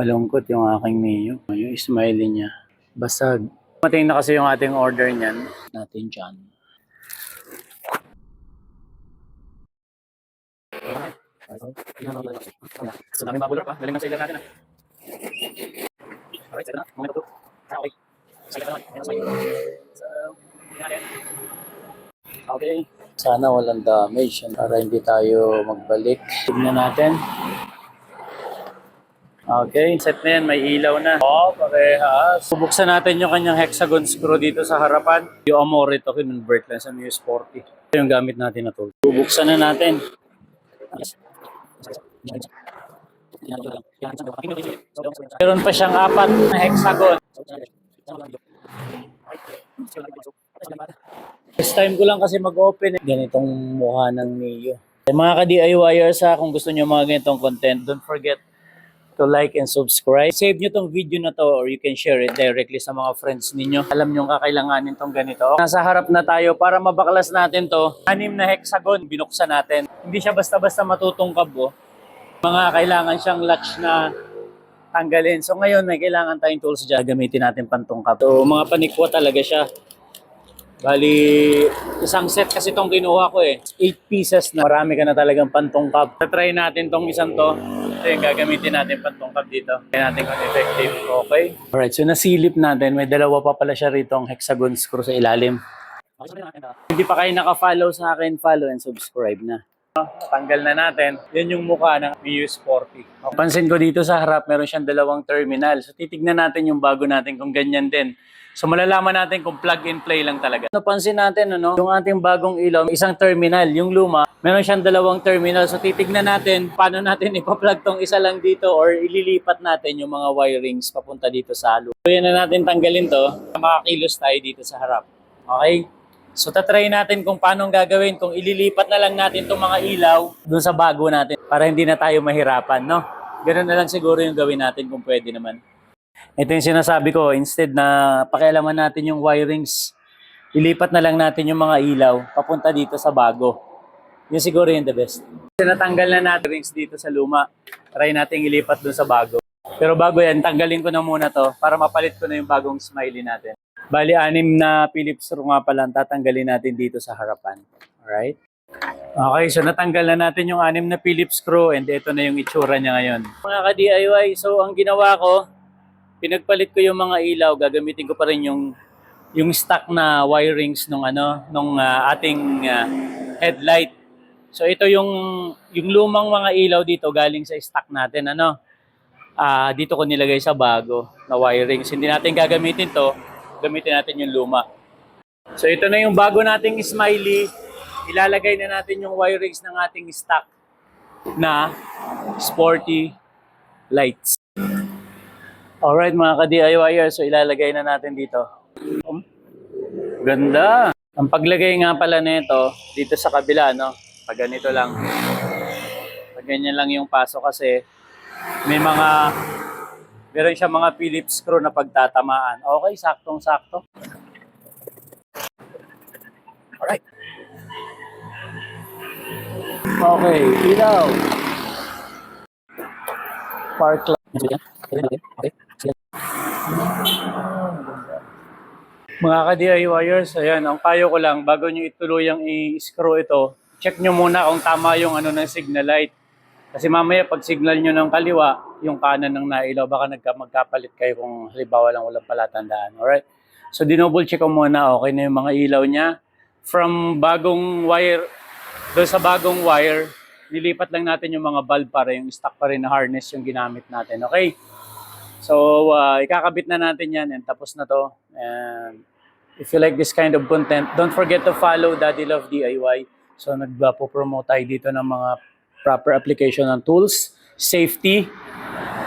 Malungkot yung aking Mio. Yung smiley niya. Basag. Mating na kasi yung ating order niyan. Natin dyan. So, daming babulor pa. Galing na sa ilan natin. Alright, set na. Moment to. Okay. Sige naman. Okay. Sana walang damage para hindi tayo magbalik. Tignan natin. Okay, set na yan. May ilaw na. Oh, parehas. Bubuksan natin yung kanyang hexagon screw dito sa harapan. Yung Amore ito, kinonvert lang sa Mio Sporty. Ito yung gamit natin na tool. Bubuksan na natin. Meron pa siyang 4 na hexagon. First time ko lang kasi mag-open. Ganitong mukha ng Mio. Mga ka-DIYers, kung gusto nyo mga ganitong content, don't forget to like and subscribe. Save nyo tong video na to or you can share it directly sa mga friends ninyo. Alam nyo kakailanganin tong ganito. Nasa harap na tayo para mabaklas natin to. 6 na hexagon, binuksan natin. Hindi siya basta-basta matutungkab. Mga kailangan siyang latch na tanggalin. So ngayon may kailangan tayong tools dyan. Gamitin natin pantungkab. So mga panikwa talaga siya. Bali, isang set kasi itong kinuha ko 8 pieces na marami ka na talagang pantungkab. Try natin tong isang to. Ito yung gagamitin natin pantungkab dito. Kaya natin kung effective. Okay. Alright, so nasilip natin. May dalawa pa pala siya rito ang hexagon screw sa ilalim. Hindi pa kayo naka-follow sa akin, follow and subscribe na. Tanggal na natin. Yan yung mukha ng Mio Sporty. Pansin ko dito sa harap, meron siyang 2 terminal. So titignan natin yung bago natin kung ganyan din. So malalaman natin kung plug and play lang talaga. Napansin natin yung ating bagong ilaw, isang terminal, yung luma, meron siyang 2 terminal. So titignan natin paano natin ipa-plug tong isa lang dito or ililipat natin yung mga wirings papunta dito sa luma. So yan na natin tanggalin to. Makakilos tayo dito sa harap. Okay? So tatry natin kung paano gagawin, kung ililipat na lang natin tong mga ilaw dun sa bago natin para hindi na tayo mahirapan, no? Ganun na lang siguro yung gawin natin kung pwede naman. Ito yung sinasabi ko, instead na pakialaman natin yung wirings, ilipat na lang natin yung mga ilaw papunta dito sa bago. Yun siguro yung the best. Natanggal na natin rings dito sa luma. Try natin ilipat dun sa bago. Pero bago yan, tanggalin ko na muna to para mapalit ko na yung bagong smiley natin. Bali, 6 na Phillips screw nga pala tatanggalin natin dito sa harapan. Alright? Okay, so natanggal na natin yung 6 na Phillips screw and ito na yung itsura niya ngayon. Mga ka-DIY, so ang ginawa ko, pinagpalit ko yung mga ilaw, gagamitin ko pa rin yung stock na wirings nung ating headlight. So ito yung lumang mga ilaw dito galing sa stock natin dito ko nilagay sa bago na wirings. Hindi natin gagamitin to, gamitin natin yung luma. So ito na yung bago nating smiley. Ilalagay na natin yung wirings ng ating stock na sporty lights. Alright mga ka-DIYers, so ilalagay na natin dito. Ganda! Ang paglagay nga pala nito dito sa kabila, pag ganito lang. Pag ganyan lang yung paso kasi meron siya mga Phillips screw na pagtatamaan. Okay, saktong-sakto. Alright. Okay, ilaw. Park light. Okay. Mga ka-DIYers, ayan, ang payo ko lang, bago nyo ituluyang i-screw ito, check nyo muna kung tama yung ng signal light. Kasi mamaya pag signal nyo ng kaliwa, yung kanan ng nailaw, baka magkapalit kayo kung halimbawa lang walang palatandaan. Alright? So dinouble check ko muna, okay na yung mga ilaw niya. From bagong wire, doon sa bagong wire, nilipat lang natin yung mga bulb para yung stock pa rin na harness yung ginamit natin. Okay? So, ikakabit na natin yan and tapos na to. And if you like this kind of content, don't forget to follow Daddy Love DIY. So, nagpo-promote tayo dito ng mga proper application ng tools, safety,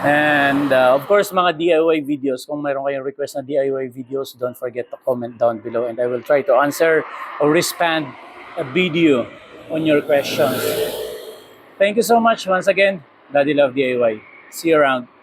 and of course, mga DIY videos. Kung mayroon kayong request na DIY videos, don't forget to comment down below and I will try to answer or respond a video on your questions. Thank you so much once again, Daddy Love DIY. See you around.